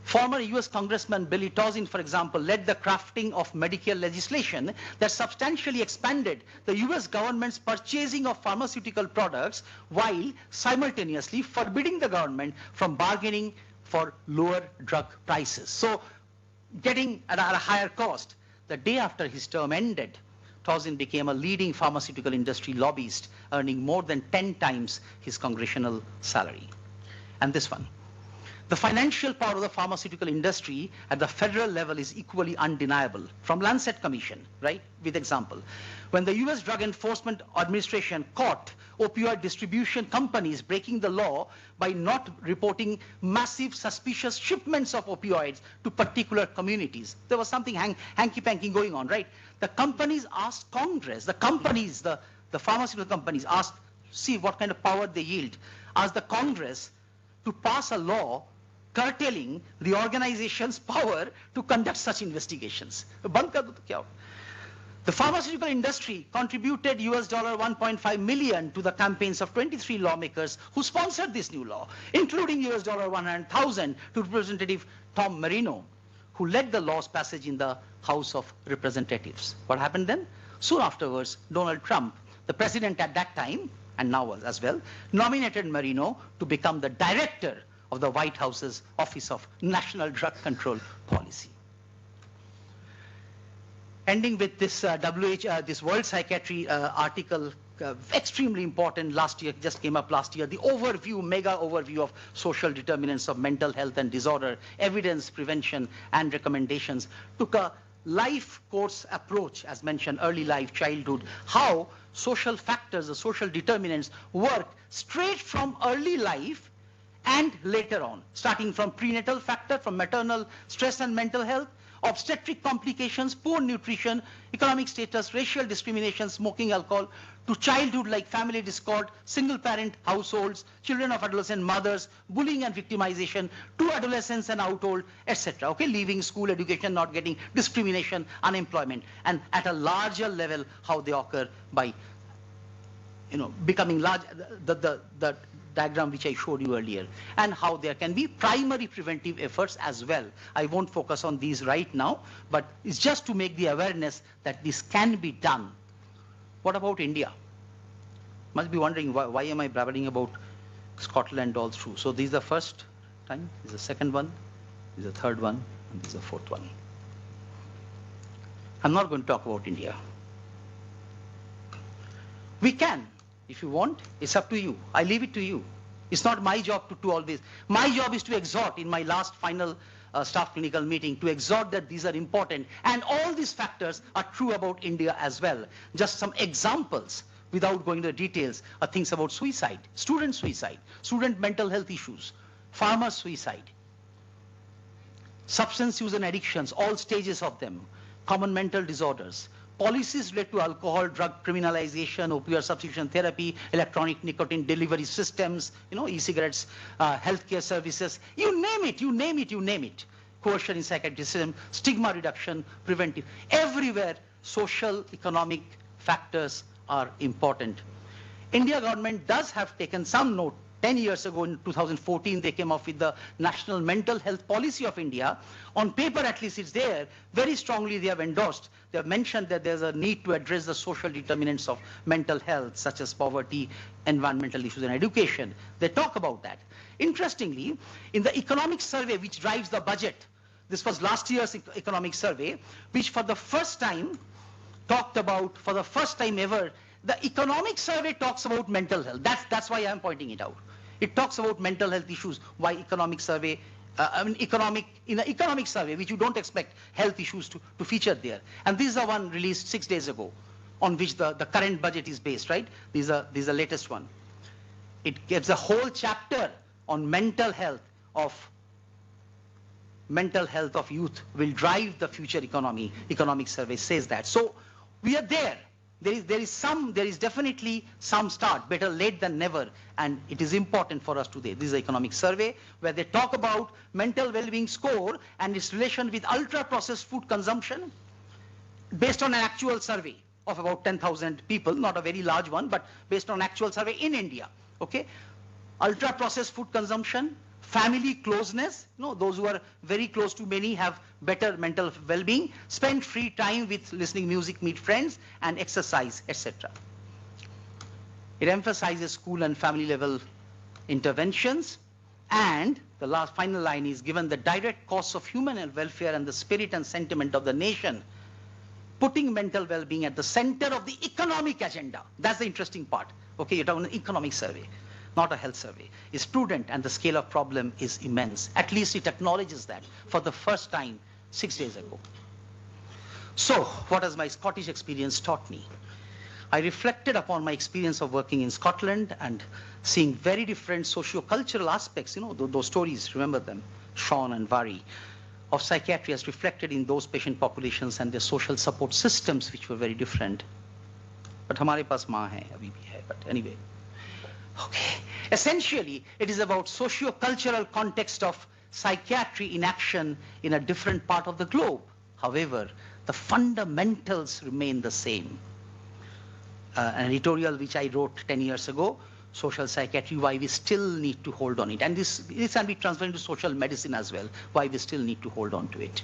Former US Congressman Billy Tozin, for example, led the crafting of Medicare legislation that substantially expanded the US government's purchasing of pharmaceutical products while simultaneously forbidding the government from bargaining for lower drug prices. So getting at a higher cost. The day after his term ended, Tozin became a leading pharmaceutical industry lobbyist, earning more than 10 times his congressional salary. And this one. The financial power of the pharmaceutical industry at the federal level is equally undeniable. From Lancet Commission, right, with example. When the US Drug Enforcement Administration caught opioid distribution companies breaking the law by not reporting massive suspicious shipments of opioids to particular communities, there was something hanky-panky going on, right? The companies asked Congress, the pharmaceutical companies asked, see what kind of power they yield, asked the Congress to pass a law curtailing the organization's power to conduct such investigations. The pharmaceutical industry contributed US $1.5 million to the campaigns of 23 lawmakers who sponsored this new law, including US $100,000 to Representative Tom Marino, who led the law's passage in the House of Representatives. What happened then? Soon afterwards, Donald Trump, the president at that time, and now as well, nominated Marino to become the director of the White House's Office of National Drug Control Policy. Ending with this this World Psychiatry article, extremely important last year, just came up last year, the overview, mega overview of social determinants of mental health and disorder, evidence, prevention, and recommendations, took a life course approach, as mentioned, early life, childhood, how social factors, the social determinants work straight from early life and later on, starting from prenatal factor, from maternal stress and mental health, obstetric complications, poor nutrition, economic status, racial discrimination, smoking, alcohol, to childhood like family discord, single-parent households, children of adolescent mothers, bullying and victimization, to adolescence and household, etc. Okay, leaving school, education, not getting, discrimination, unemployment, and at a larger level, how they occur by, becoming large. The diagram which I showed you earlier, and how there can be primary preventive efforts as well. I won't focus on these right now, but it's just to make the awareness that this can be done. What about India? Must be wondering, why am I blabbering about Scotland all through? So this is the first time, this is the second one, this is the third one, and this is the fourth one. I'm not going to talk about India. We can. If you want, it's up to you. I leave it to you. It's not my job to always. My job is to exhort in my last final staff clinical meeting, to exhort that these are important. And all these factors are true about India as well. Just some examples, without going into the details, are things about suicide, student mental health issues, farmer suicide, substance use and addictions, all stages of them, common mental disorders, policies related to alcohol, drug criminalization, opioid substitution therapy, electronic nicotine delivery systems, e-cigarettes, healthcare services, you name it. Coercion in psychiatric system, stigma reduction, preventive. Everywhere, social, economic factors are important. India government does have taken some note. 10 years ago, in 2014, they came up with the National Mental Health Policy of India. On paper, at least it's there. Very strongly, they have endorsed. They have mentioned that there's a need to address the social determinants of mental health, such as poverty, environmental issues, and education. They talk about that. Interestingly, in the economic survey, which drives the budget, this was last year's economic survey, which for the first time talked about, for the first time ever, the economic survey talks about mental health. That's why I'm pointing it out. It talks about mental health issues, why economic survey, in the economic survey, which you don't expect health issues to feature there. And this is the one released 6 days ago, on which the current budget is based, right? These are the latest one. It gives a whole chapter on mental health of youth will drive the future economy. Economic survey says that. So we are there. There is definitely some start, better late than never, and it is important for us today. This is an economic survey where they talk about mental well-being score and its relation with ultra-processed food consumption based on an actual survey of about 10,000 people, not a very large one, but based on actual survey in India, okay? Ultra-processed food consumption, family closeness, those who are very close to many have better mental well-being, spend free time with listening music, meet friends, and exercise, etc. It emphasizes school and family level interventions, and the final line is, given the direct costs of human welfare and the spirit and sentiment of the nation, putting mental well-being at the center of the economic agenda. That's the interesting part. Okay, you're talking an economic survey, not a health survey, is prudent, and the scale of problem is immense. At least it acknowledges that for the first time 6 days ago. So what has my Scottish experience taught me? I reflected upon my experience of working in Scotland and seeing very different socio-cultural aspects, those stories, remember them, Sean and Vary, of psychiatry as reflected in those patient populations and their social support systems, which were very different. But hamare paas maa hai, abhi bhi hai, but anyway. Okay. Essentially, it is about socio-cultural context of psychiatry in action in a different part of the globe. However, The fundamentals remain the same. An editorial which I wrote 10 years ago, social psychiatry, why we still need to hold on it. And this can be transferred into social medicine as well, why we still need to hold on to it.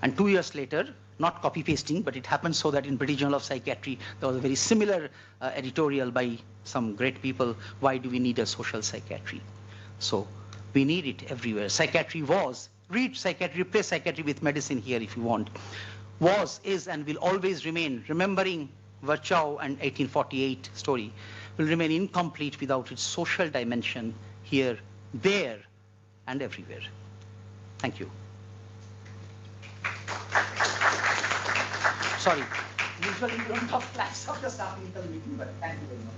And 2 years later, not copy-pasting, but it happened so that in British Journal of Psychiatry, there was a very similar editorial by some great people, why do we need a social psychiatry? So we need it everywhere. Psychiatry was, read psychiatry, replace psychiatry with medicine here if you want, was, is, and will always remain, remembering Virchow and 1848 story, will remain incomplete without its social dimension here, there, and everywhere. Thank you. Sorry, usually we don't have class after starting the meeting, but thank you very much.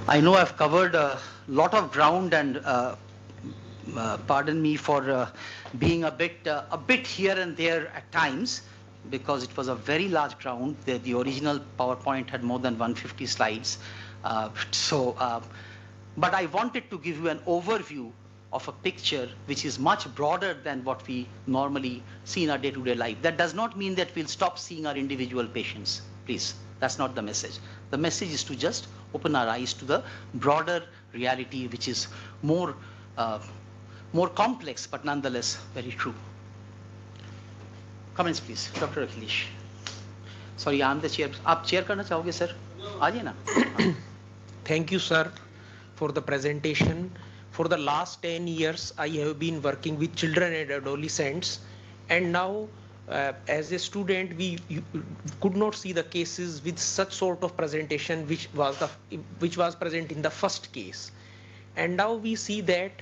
I know I've covered a lot of ground, and pardon me for being a bit here and there at times, because it was a very large ground. The original PowerPoint had more than 150 slides. But I wanted to give you an overview of a picture which is much broader than what we normally see in our day-to-day life. That does not mean that we'll stop seeing our individual patients. Please, that's not the message. The message is to just open our eyes to the broader reality, which is more complex, but nonetheless very true. Comments, please. Dr. Akhilesh. Sorry, I'm the chair. आप chair करना चाहोगे, sir? आ जाइए ना. Thank you, sir, for the presentation. For the last 10 years, I have been working with children and adolescents, and now as a student, we could not see the cases with such sort of presentation which was present in the first case. And now we see that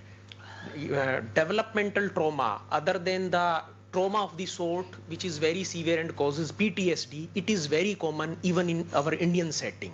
developmental trauma, other than the trauma of the sort which is very severe and causes PTSD, it is very common even in our Indian setting.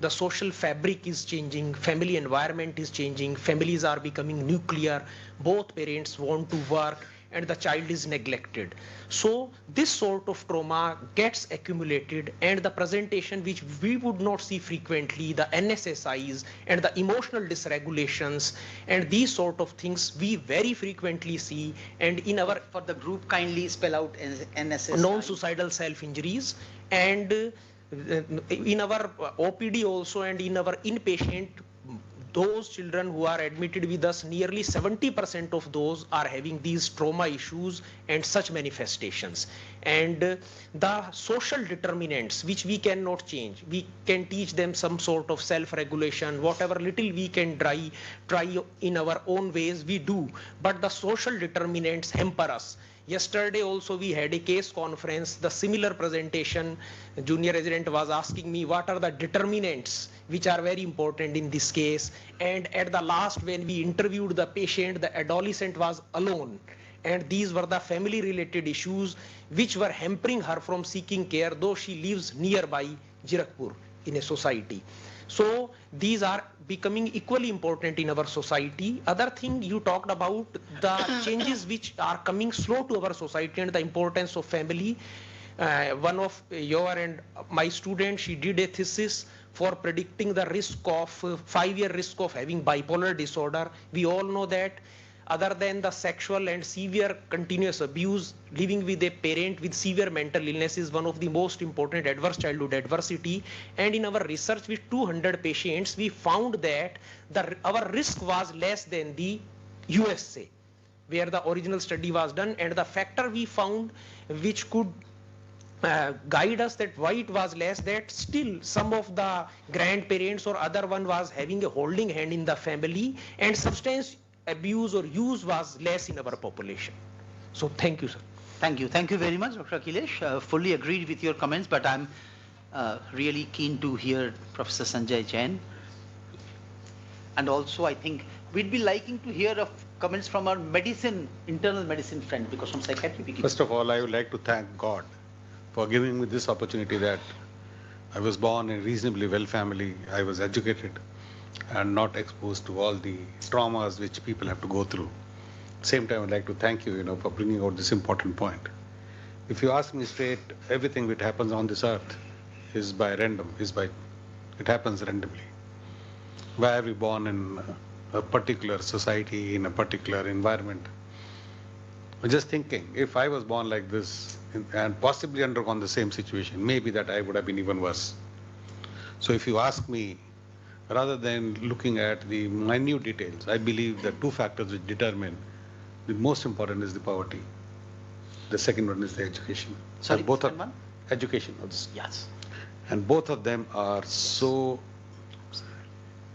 The social fabric is changing, family environment is changing, families are becoming nuclear, both parents want to work, and the child is neglected. So this sort of trauma gets accumulated, and the presentation which we would not see frequently, the NSSIs and the emotional dysregulations and these sort of things we very frequently see. And in our, for the group, kindly spell out NSSI. Non-suicidal self-injuries, and in our OPD also, and in our inpatient, those children who are admitted with us, nearly 70% of those are having these trauma issues and such manifestations. And the social determinants which we cannot change, we can teach them some sort of self-regulation, whatever little we can try in our own ways we do, but the social determinants hamper us. Yesterday also we had a case conference, the similar presentation, junior resident was asking me what are the determinants which are very important in this case. And at the last, when we interviewed the patient, the adolescent was alone. And these were the family related issues which were hampering her from seeking care, though she lives nearby Jirakpur in a society. So these are becoming equally important in our society. Other thing you talked about, the changes which are coming slow to our society and the importance of family. One of your and my student, she did a thesis for predicting the risk of 5-year risk of having bipolar disorder. We all know that other than the sexual and severe continuous abuse, living with a parent with severe mental illness is one of the most important adverse childhood adversity. And in our research with 200 patients, we found that our risk was less than the USA, where the original study was done. And the factor we found which could guide us that why it was less, that still some of the grandparents or other one was having a holding hand in the family, and substance abuse or use was less in our population. So thank you, sir. Thank you. Thank you very much, Dr. Akhilesh. Fully agreed with your comments, but I'm really keen to hear Professor Sanjay Jain. And also, I think we'd be liking to hear comments from our internal medicine friend, because from psychiatry we can... First of all, I would like to thank God for giving me this opportunity that I was born in a reasonably well family. I was educated and not exposed to all the traumas which people have to go through. Same time, I'd like to thank you, for bringing out this important point. If you ask me straight, everything that happens on this earth is by random, it happens randomly. Why are we born in a particular society, in a particular environment? I'm just thinking, if I was born like this and possibly undergone the same situation, maybe that I would have been even worse. So if you ask me, rather than looking at the minute details, I believe that two factors which determine the most important is the poverty. The second one is the education. Sorry, And both second are one? education. Yes. And both of them are so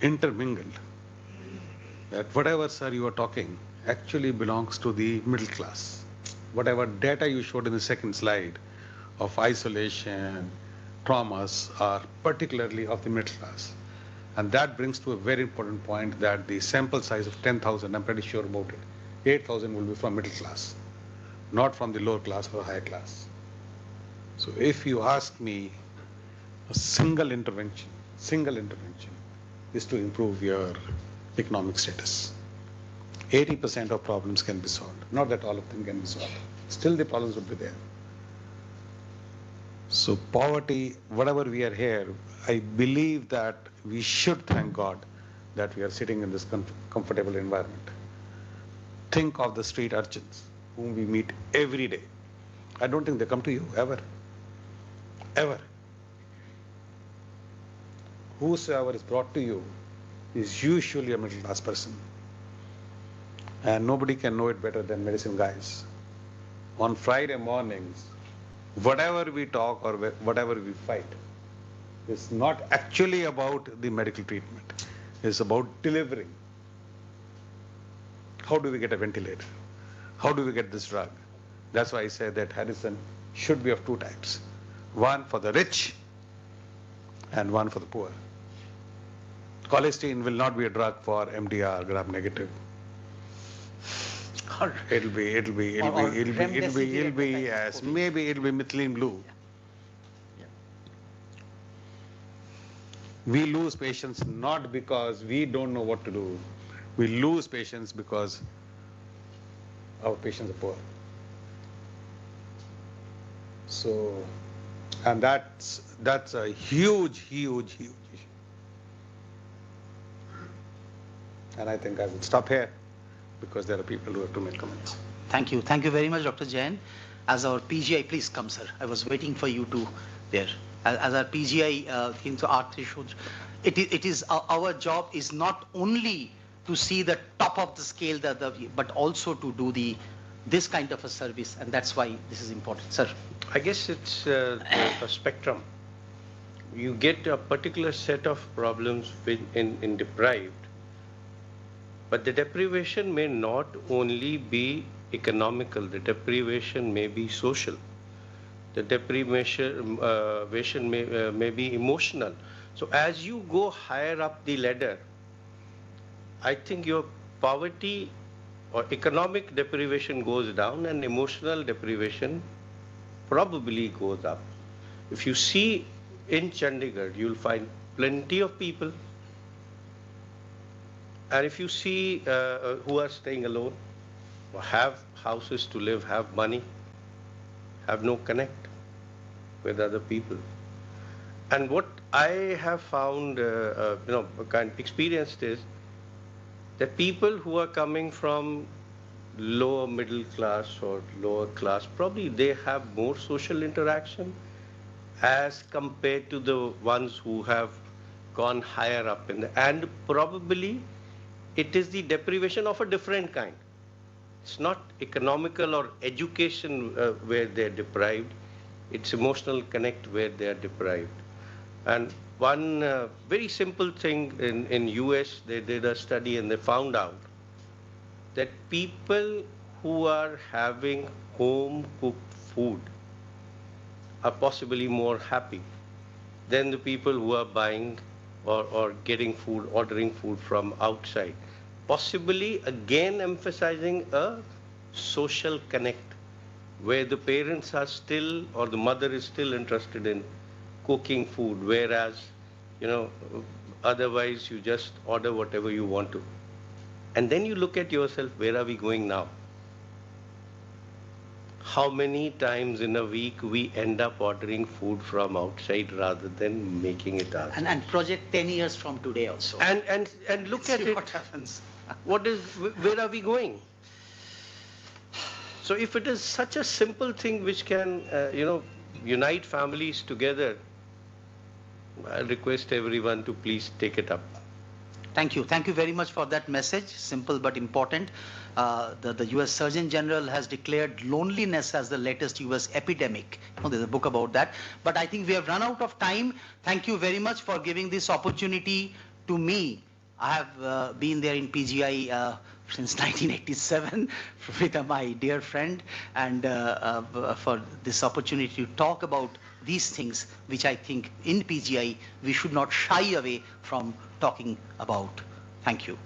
intermingled that whatever, sir, you are talking actually belongs to the middle class. Whatever data you showed in the second slide of isolation, traumas are particularly of the middle class. And that brings to a very important point that the sample size of 10,000, I'm pretty sure about it, 8,000 will be from middle class, not from the lower class or higher class. So if you ask me, a single intervention is to improve your economic status. 80% of problems can be solved. Not that all of them can be solved. Still the problems will be there. So poverty, whatever we are here, I believe that we should thank God that we are sitting in this comfortable environment. Think of the street urchins whom we meet every day. I don't think they come to you ever. Ever. Whosoever is brought to you is usually a middle class person. And nobody can know it better than medicine guys. On Friday mornings, whatever we talk or whatever we fight, it's not actually about the medical treatment. It's about delivering. How do we get a ventilator? How do we get this drug? That's why I say that Harrison should be of two types. One for the rich and one for the poor. Cholesterol will not be a drug for MDR, gram negative. It'll be, yes, maybe it'll be methylene blue. We lose patients not because we don't know what to do. We lose patients because our patients are poor. So, and that's a huge issue. And I think I will stop here because there are people who have to make comments. Thank you. Thank you very much, Dr. Jain. As our PGI, please come, sir. I was waiting for you to there. As our PGI into art threshold, it is our job is not only to see the top of the scale, but also to do this kind of a service, and that's why this is important, sir. I guess it's a spectrum. You get a particular set of problems in deprived, but the deprivation may not only be economical, the deprivation may be social. The deprivation may be emotional. So as you go higher up the ladder, I think your poverty or economic deprivation goes down and emotional deprivation probably goes up. If you see in Chandigarh, you'll find plenty of people. And if you see who are staying alone, or have houses to live, have money, have no connect with other people. And what I have found, experienced is that people who are coming from lower middle class or lower class, probably they have more social interaction as compared to the ones who have gone higher up and probably it is the deprivation of a different kind. It's not economical or education where they're deprived. It's emotional connect where they're deprived. And one very simple thing in US, they did a study and they found out that people who are having home cooked food are possibly more happy than the people who are buying or getting food, ordering food from outside. Possibly again emphasizing a social connect where the parents are still or the mother is still interested in cooking food, whereas, otherwise you just order whatever you want to. And then you look at yourself, where are we going now? How many times in a week we end up ordering food from outside rather than making it ourselves? And project 10 years from today also. And look at See it. what happens. Where are we going? So if it is such a simple thing which can, unite families together, I request everyone to please take it up. Thank you. Thank you very much for that message. Simple but important. The US Surgeon General has declared loneliness as the latest US epidemic. There's a book about that. But I think we have run out of time. Thank you very much for giving this opportunity to me. I have been there in PGI since 1987 with my dear friend, and for this opportunity to talk about these things, which I think in PGI we should not shy away from talking about. Thank you.